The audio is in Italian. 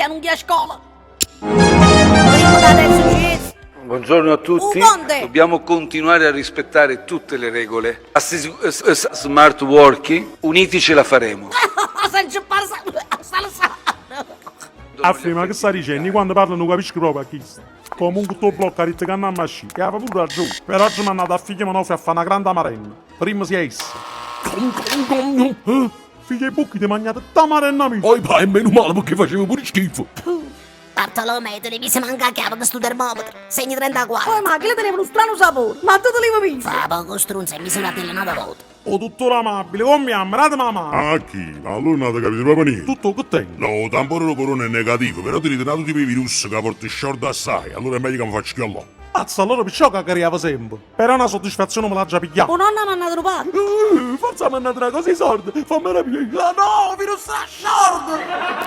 non a scuola. Prima da adesso ci Buongiorno a tutti. Ugonde. Dobbiamo continuare a rispettare tutte le regole. Smart working, uniti ce la faremo. senza passare. Affi, ma che sta dicendo? Quando parlo non capisco proprio a chi sta. Comunque tu blocca il canna a mascì. E aveva pure ragione. Per oggi mi è andato a figlia Manofi a fare una grande amarella. Prima si è essa. Figlia e bucchi ti mangiate tamarella mia. Poi pa, è meno male perché facevo pure schifo. Bartolomeo, te ne mi si manca la chiave di sto termometro. Segni 34. Oh, ma che le teneva uno strano sapore. Ma tu te l'avevi visto? Fa poco strunza e misurate una volta. Oh, dottore amabile, come mi ammirate mamma? Ah, chi? Allora non avete capito proprio niente. Tutto che tengo. No, tampone corona è negativo, però ti ritenato tipo i virus che porti short assai, allora è meglio che mi faccio chiallò. Azza, allora perciò che cariava sempre. Però una soddisfazione me l'ha già pigliata. Oh, nonna mi ha mandato rubato. Forza mi è andata così sorda. Fammi rapire. Ah no, virus short!